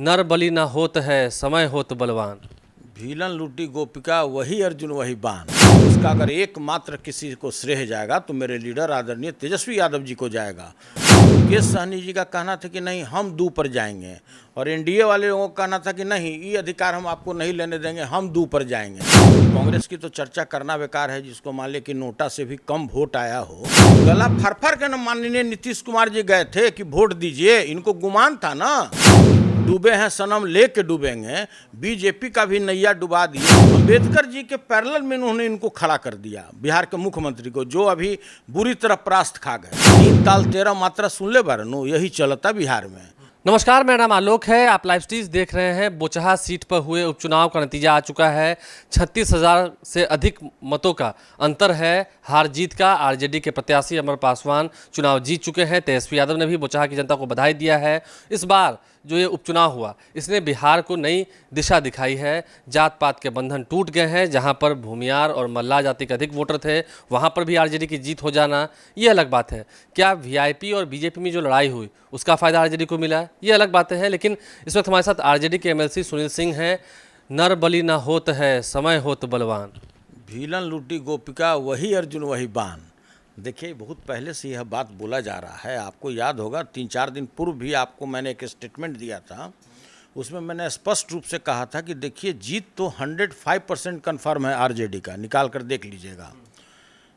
नर बलि न होत है, समय होत बलवान। भीलन लूटी गोपिका वही अर्जुन वही बाण। इसका अगर एकमात्र किसी को श्रेय जाएगा तो मेरे लीडर आदरणीय तेजस्वी यादव जी को जाएगा। मुकेश सहनी जी का कहना था कि नहीं हम दू पर जाएंगे, और एनडीए वाले लोगों का कहना था कि नहीं ये अधिकार हम आपको नहीं लेने देंगे, हम दू पर जाएंगे। कांग्रेस की तो चर्चा करना बेकार है, जिसको मान ले कि नोटा से भी कम वोट आया हो। गला फरफर के न माननीय नीतीश कुमार जी गए थे कि वोट दीजिए, इनको गुमान था ना, डूबे हैं सनम लेके डूबेंगे। बीजेपी का भी नैया डुबा दिया। अंबेडकर जी के पैरेलल में उन्होंने इनको खड़ा कर दिया, बिहार के मुख्यमंत्री को, जो अभी बुरी तरह परास्त खा गए। 3 ताल 13 मात्रा सुन ले बरनू, यही चलता बिहार में। नमस्कार, मेरा नाम आलोक है। आप लाइव स्ट्रीज देख रहे हैं। बोचहा सीट पर हुए उपचुनाव का नतीजा आ चुका है। 36,000 से अधिक मतों का अंतर है हार जीत का। आरजेडी के प्रत्याशी अमर पासवान चुनाव जीत चुके हैं। तेजस्वी यादव ने भी बोचहा की जनता को बधाई दिया है। इस बार जो ये उपचुनाव हुआ, इसने बिहार को नई दिशा दिखाई है। जात पात के बंधन टूट गए हैं। जहां पर भूमियार और मल्लाह जाति के अधिक वोटर थे, वहां पर भी आरजेडी की जीत हो जाना ये अलग बात है। क्या वीआईपी और बीजेपी में जो लड़ाई हुई उसका फ़ायदा आरजेडी को मिला, ये अलग बातें हैं। लेकिन इस वक्त हमारे साथ आरजेडी के एमएलसी सुनील सिंह हैं। नर बलि न होत है, समय होत बलवान। भीलन लूटी गोपिका वही अर्जुन वही बाण। देखिए, बहुत पहले से यह बात बोला जा रहा है। आपको याद होगा 3-4 दिन पूर्व भी आपको मैंने एक स्टेटमेंट दिया था। उसमें मैंने स्पष्ट रूप से कहा था कि देखिए, जीत तो 105% कन्फर्म है आरजेडी का, निकाल कर देख लीजिएगा।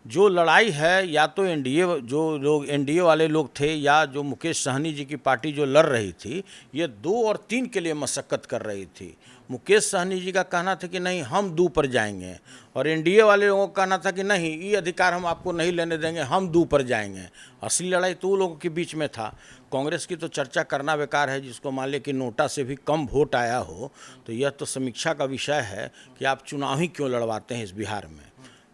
जो लड़ाई है, या तो एनडीए, जो लोग एनडीए वाले लोग थे, या जो मुकेश सहनी जी की पार्टी जो लड़ रही थी, ये 2 और 3 के लिए मशक्कत कर रही थी। मुकेश सहनी जी का कहना था कि नहीं हम दू पर जाएंगे, और एनडीए वाले लोगों का कहना था कि नहीं ये अधिकार हम आपको नहीं लेने देंगे, हम दू पर जाएंगे। असली लड़ाई तो वो लोगों के बीच में था। कांग्रेस की तो चर्चा करना बेकार है, जिसको मान ले कि नोटा से भी कम वोट आया हो, तो यह तो समीक्षा का विषय है कि आप चुनाव ही क्यों लड़वाते हैं इस बिहार में।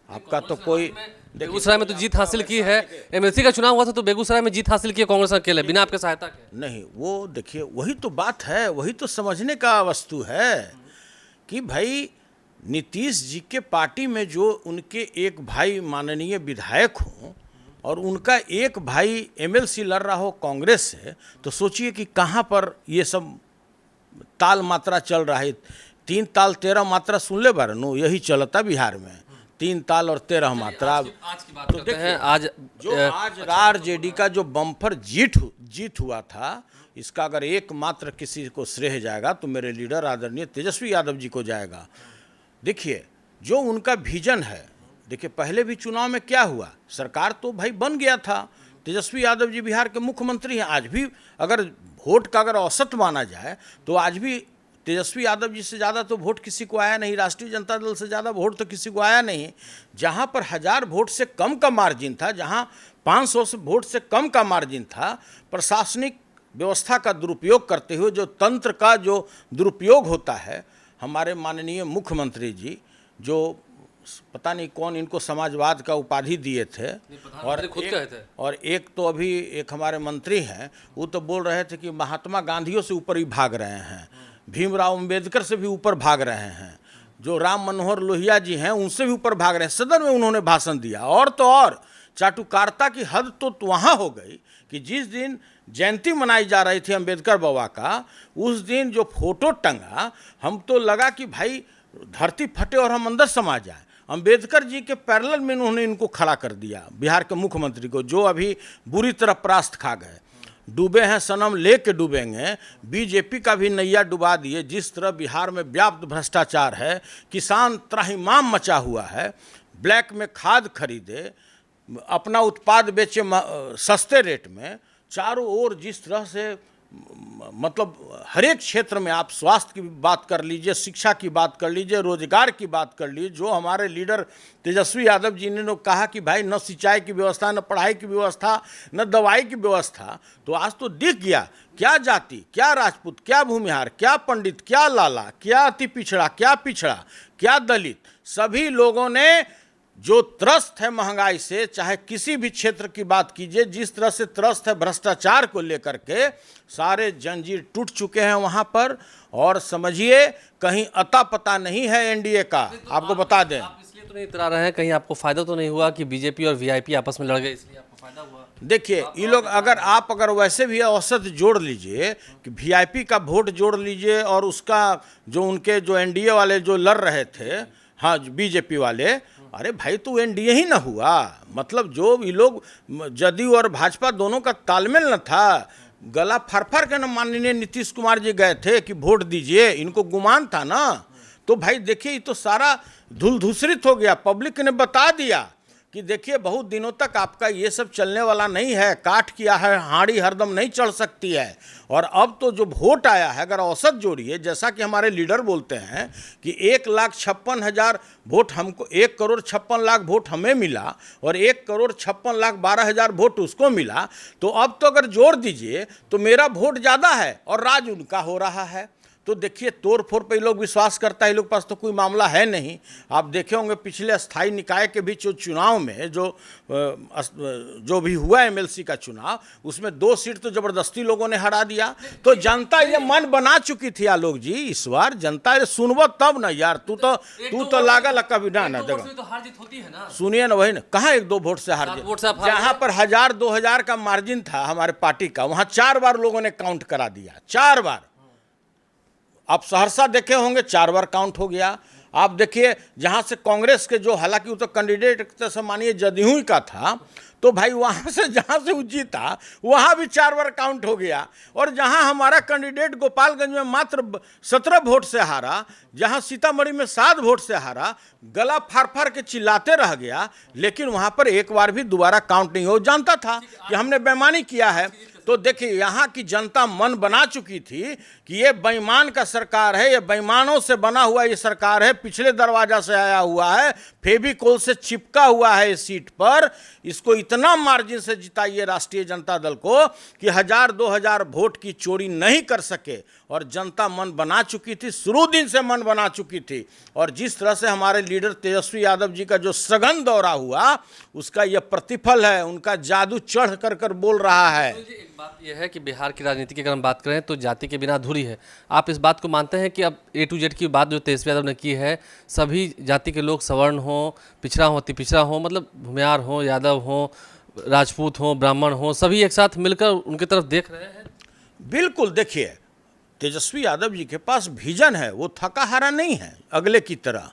आपका तो कोई बेगूसराय में तो जीत हासिल की है। एमएलसी का चुनाव हुआ था तो बेगूसराय में जीत हासिल की है कांग्रेस अकेले, बिना आपके सहायता के। नहीं, वो देखिए, वही तो बात है, वही तो समझने का वस्तु है कि भाई नीतीश जी के पार्टी में जो उनके एक भाई माननीय विधायक हों और उनका एक भाई एमएलसी लड़ रहा हो कांग्रेस से, तो सोचिए कि कहाँ पर ये सब ताल मात्रा चल रहा है। 3 ताल 13 मात्रा सुन ले बरनू, यही चलता बिहार में। 3 ताल और 13 मात्रा। आज की बात करते हैं। आज आरजेडी का जो बम्पर जीत हुआ था, इसका अगर एकमात्र किसी को श्रेय जाएगा तो मेरे लीडर आदरणीय तेजस्वी यादव जी को जाएगा। देखिए, जो उनका विजन है, देखिए पहले भी चुनाव में क्या हुआ, सरकार तो भाई बन गया था। तेजस्वी यादव जी बिहार के मुख्यमंत्री हैं। आज भी अगर वोट का अगर औसत माना जाए तो आज भी तेजस्वी यादव जी से ज़्यादा तो वोट किसी को आया नहीं, राष्ट्रीय जनता दल से ज़्यादा वोट तो किसी को आया नहीं। जहाँ पर 1000 वोट से कम का मार्जिन था, जहाँ 500 से वोट से कम का मार्जिन था, प्रशासनिक व्यवस्था का दुरुपयोग करते हुए जो तंत्र का जो दुरुपयोग होता है, हमारे माननीय मुख्यमंत्री जी, जो पता नहीं कौन इनको समाजवाद का उपाधि दिए थे, और एक तो अभी एक हमारे मंत्री हैं, वो तो बोल रहे थे कि महात्मा गांधियों से ऊपर ही भाग रहे हैं, भीमराव अंबेडकर से भी ऊपर भाग रहे हैं, जो राम मनोहर लोहिया जी हैं उनसे भी ऊपर भाग रहे हैं। सदन में उन्होंने भाषण दिया। और तो और चाटुकारिता की हद तो वहाँ हो गई कि जिस दिन जयंती मनाई जा रही थी अंबेडकर बाबा का, उस दिन जो फोटो टंगा, हम तो लगा कि भाई धरती फटे और हम अंदर समा जाए। अंबेडकर जी के पैरेलल में उन्होंने इनको खड़ा कर दिया, बिहार के मुख्यमंत्री को, जो अभी बुरी तरह परास्त खा गए। डूबे हैं सनम लेके डूबेंगे। बीजेपी का भी नैया डुबा दिए। जिस तरह बिहार में व्याप्त भ्रष्टाचार है, किसान त्राहिमाम मचा हुआ है, ब्लैक में खाद खरीदे, अपना उत्पाद बेचे सस्ते रेट में, चारों ओर जिस तरह से मतलब हर एक क्षेत्र में, आप स्वास्थ्य की बात कर लीजिए, शिक्षा की बात कर लीजिए, रोजगार की बात कर लीजिए, जो हमारे लीडर तेजस्वी यादव जी ने कहा कि भाई न सिंचाई की व्यवस्था, न पढ़ाई की व्यवस्था, न दवाई की व्यवस्था, तो आज तो दिख गया क्या जाति, क्या राजपूत, क्या भूमिहार, क्या पंडित, क्या लाला, क्या अति पिछड़ा, क्या दलित, सभी लोगों ने जो त्रस्त है महंगाई से, चाहे किसी भी क्षेत्र की बात कीजिए, जिस तरह से त्रस्त है भ्रष्टाचार को लेकर के, सारे जंजीर टूट चुके हैं वहां पर। और समझिए कहीं अता पता नहीं है एनडीए का। आपको बता दें, आप इसलिए तो नहीं इतरा रहे हैं, कहीं आपको फायदा तो नहीं हुआ कि बीजेपी और वीआईपी आपस में लड़ गए, इसलिए आपको फायदा हुआ? देखिए ये लोग अगर वैसे भी औसत जोड़ लीजिए कि वीआईपी का वोट जोड़ लीजिए और उसका जो उनके जो एनडीए वाले जो लड़ रहे थे, हाँ बीजेपी वाले, अरे भाई तो एनडीए ही ना हुआ। मतलब जो ये लोग जदयू और भाजपा दोनों का तालमेल न था, गला फर के न माननीय नीतीश कुमार जी गए थे कि वोट दीजिए, इनको गुमान था ना। तो भाई देखिए ये तो सारा धूल धूसरित हो गया, पब्लिक ने बता दिया कि देखिए बहुत दिनों तक आपका ये सब चलने वाला नहीं है, काट किया है हाड़ी हरदम नहीं चढ़ सकती है। और अब तो जो वोट आया है अगर औसत जोड़िए, जैसा कि हमारे लीडर बोलते हैं कि 1,56,000 वोट हमको, 1,56,00,000 वोट हमें मिला और 1,56,12,000 वोट उसको मिला, तो अब तो अगर जोड़ दीजिए तो मेरा वोट ज़्यादा है और राज उनका हो रहा है। तो देखिए तोड़ फोड़ पे लोग विश्वास करता है, लोग पास तो कोई मामला है नहीं। आप देखे होंगे पिछले स्थायी निकाय के बीच जो चुनाव में जो भी हुआ एमएलसी का चुनाव, उसमें 2 सीट तो जबरदस्ती लोगों ने हरा दिया। तो जनता ये मन बना चुकी थी आलोक जी, इस बार जनता ये सुनबो तब ना यार, तू तो लागल कभी ना देखो तो हार जीत होती है ना। सुनिए ना, वही ना, कहाँ 1-2 वोट से हार वोट से आप जीत, जहाँ पर 1,000-2,000 का मार्जिन था हमारे पार्टी का, वहाँ 4 बार लोगों ने काउंट करा दिया, 4 बार। आप सहरसा देखे होंगे 4 बार काउंट हो गया। आप देखिए जहाँ से कांग्रेस के जो, हालांकि वो तो कैंडिडेट से मानिए जदयू ही का था, तो भाई वहाँ से जहाँ से वो जीता वहाँ भी 4 बार काउंट हो गया। और जहाँ हमारा कैंडिडेट गोपालगंज में मात्र 17 वोट से हारा, जहाँ सीतामढ़ी में 7 वोट से हारा, गला फाड़ के चिल्लाते रह गया, लेकिन वहाँ पर एक बार भी दोबारा काउंट नहीं हो, जानता था कि हमने बेईमानी किया है। तो देखिए यहाँ की जनता मन बना चुकी थी कि ये बेईमान का सरकार है, ये बेईमानों से बना हुआ ये सरकार है, पिछले दरवाजा से आया हुआ है, फेविकोल से चिपका हुआ है इस सीट पर, इसको इतना मार्जिन से जिताइए राष्ट्रीय जनता दल को कि 1,000-2,000 वोट की चोरी नहीं कर सके। और जनता मन बना चुकी थी, शुरू दिन से मन बना चुकी थी। और जिस तरह से हमारे लीडर तेजस्वी यादव जी का जो सघन दौरा हुआ, उसका यह प्रतिफल है, उनका जादू चढ़ कर बोल रहा है। एक बात यह है कि बिहार की राजनीति की अगर हम बात करें तो जाति के बिना अधूरी है। आप इस बात को मानते हैं कि अब A to Z की बात जो तेजस्वी यादव ने की है, सभी जाति के लोग, सवर्ण हो, पिछड़ा हो, अति पिछड़ा हो, मतलब भूमियार हो, यादव हो, राजपूत हो, ब्राह्मण हो, सभी एक साथ मिलकर उनकी तरफ देख रहे हैं? बिल्कुल, देखिए तेजस्वी यादव जी के पास विजन है, वो थका हारा नहीं है अगले की तरह,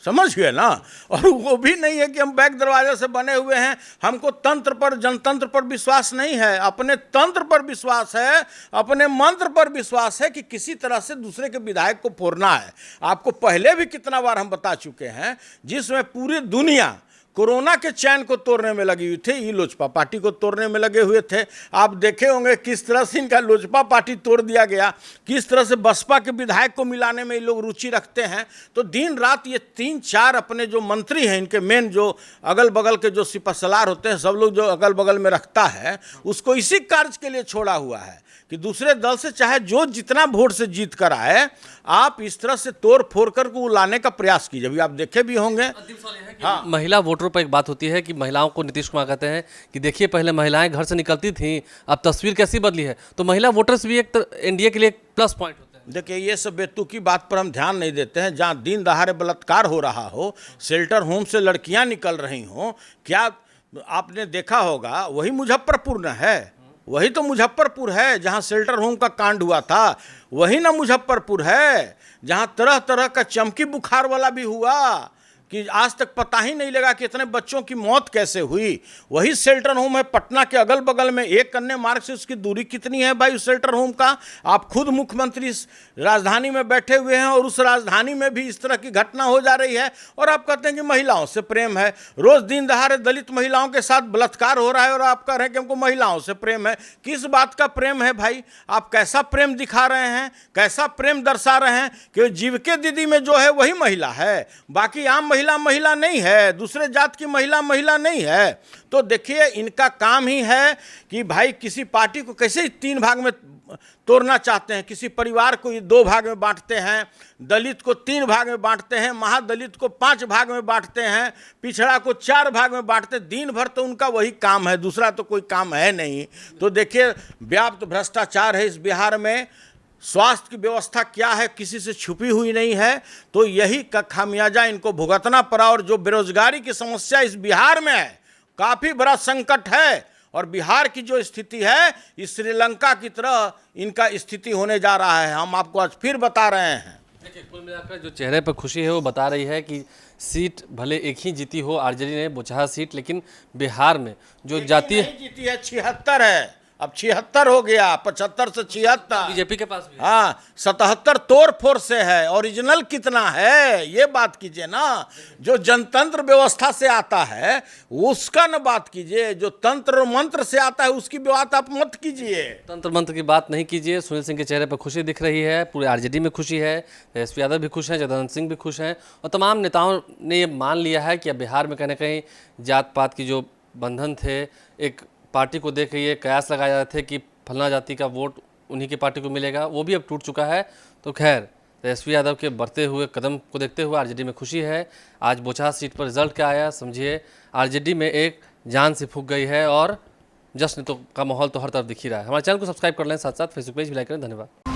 समझ गए ना। और वो भी नहीं है कि हम बैक दरवाजे से बने हुए हैं, हमको तंत्र पर, जनतंत्र पर विश्वास नहीं है, अपने तंत्र पर विश्वास है, अपने मंत्र पर विश्वास है कि किसी तरह से दूसरे के विधायक को फोड़ना है। आपको पहले भी कितना बार हम बता चुके हैं, जिसमें पूरी दुनिया कोरोना के चैन को तोड़ने में लगी हुई थी, ये लोजपा पार्टी को तोड़ने में लगे हुए थे। आप देखे होंगे किस तरह से इनका लोजपा पार्टी तोड़ दिया गया, किस तरह से बसपा के विधायक को मिलाने में ये लोग रुचि रखते हैं। तो दिन रात ये 3-4 अपने जो मंत्री हैं, इनके मेन जो अगल बगल के जो सिपहसालार होते हैं, सब लोग जो अगल बगल में रखता है, उसको इसी कार्य के लिए छोड़ा हुआ है कि दूसरे दल से चाहे जो जितना वोट से जीत कर आए, आप इस तरह से तोड़ फोड़ कर को लाने का प्रयास कीजिए। अभी आप देखे भी होंगे। हाँ, महिला वोटरों पर एक बात होती है कि महिलाओं को नीतीश कुमार कहते हैं कि देखिए पहले महिलाएं घर से निकलती थीं, अब तस्वीर कैसी बदली है। तो महिला वोटर्स भी एक एनडीए के लिए एक प्लस पॉइंट होता है। देखिए ये सब बेतुकी बात पर हम ध्यान नहीं देते हैं। जहाँ दिन दहाड़े बलात्कार हो रहा हो, शेल्टर होम से लड़कियां निकल रही हों, क्या आपने देखा होगा, वही मुजफ्फरपुर न है, वही तो मुजफ्फरपुर है जहाँ शेल्टर होम का कांड हुआ था, वही ना मुजफ्फरपुर है जहाँ तरह तरह का चमकी बुखार वाला भी हुआ कि आज तक पता ही नहीं लगा कि इतने बच्चों की मौत कैसे हुई। वही शेल्टर होम है पटना के अगल बगल में, 1 कन्या मार्ग से उसकी दूरी कितनी है भाई उस शेल्टर होम का। आप खुद मुख्यमंत्री इस राजधानी में बैठे हुए हैं और उस राजधानी में भी इस तरह की घटना हो जा रही है और आप कहते हैं कि महिलाओं से प्रेम है। रोज दिन दहाड़े दलित महिलाओं के साथ बलात्कार हो रहा है और आप कह रहे हैं कि हमको महिलाओं से प्रेम है। किस बात का प्रेम है भाई? आप कैसा प्रेम दिखा रहे हैं, कैसा प्रेम दर्शा रहे हैं कि जीविका दीदी में जो है वही महिला है, बाकी आम महिला नहीं है, दूसरे जात की महिला नहीं है। तो देखिए इनका काम ही है कि भाई किसी पार्टी को कैसे 3 भाग में तोड़ना चाहते हैं, किसी परिवार को 2 भाग में बांटते हैं, दलित को 3 भाग में बांटते हैं, महादलित को 5 भाग में बांटते हैं, पिछड़ा को 4 भाग में बांटते हैं। दिन भर तो उनका वही काम है, दूसरा तो कोई काम है नहीं। तो देखिए व्याप्त भ्रष्टाचार है इस बिहार में, स्वास्थ्य की व्यवस्था क्या है किसी से छुपी हुई नहीं है। तो यही का खामियाजा इनको भुगतना पड़ा और जो बेरोजगारी की समस्या इस बिहार में है, काफ़ी बड़ा संकट है और बिहार की जो स्थिति है इस श्रीलंका की तरह इनका स्थिति होने जा रहा है। हम आपको आज फिर बता रहे हैं। देखिए, कुल मिलाकर जो चेहरे पर खुशी है वो बता रही है कि सीट भले एक ही जीती हो आरजेडी ने बोचहा सीट, लेकिन बिहार में जो जातीय नहीं जीती है 76 है, अब 76 हो गया, 75 से 76। बीजेपी के पास भी है। हाँ 77 तोड़ फोड़ से है, ओरिजिनल कितना है ये बात कीजिए ना। जो जनतंत्र व्यवस्था से आता है उसका न बात कीजिए, जो तंत्र और मंत्र से आता है उसकी बात आप मत कीजिए। तंत्र मंत्र की बात नहीं कीजिए। सुनील सिंह के चेहरे पर खुशी दिख रही है, पूरे आरजेडी में खुशी है, तेजस्वी यादव भी खुश हैं, जगदानंद सिंह भी खुश हैं और तमाम नेताओं ने ये मान लिया है कि अब बिहार में कहीं ना कहीं जात पात की जो बंधन थे, एक पार्टी को देख ये कयास लगाए जा रहे थे कि फलना जाति का वोट उन्हीं की पार्टी को मिलेगा, वो भी अब टूट चुका है। तो खैर तेजस्वी यादव के बढ़ते हुए कदम को देखते हुए आरजेडी में खुशी है। आज बोचहा सीट पर रिजल्ट क्या आया समझिए, आरजेडी में एक जान सी फूंक गई है और जश्न तो का माहौल तो हर तरफ दिख ही रहा है। हमारे चैनल को सब्सक्राइब कर लें, साथ साथ फेसबुक पेज भी लाइक करें। धन्यवाद।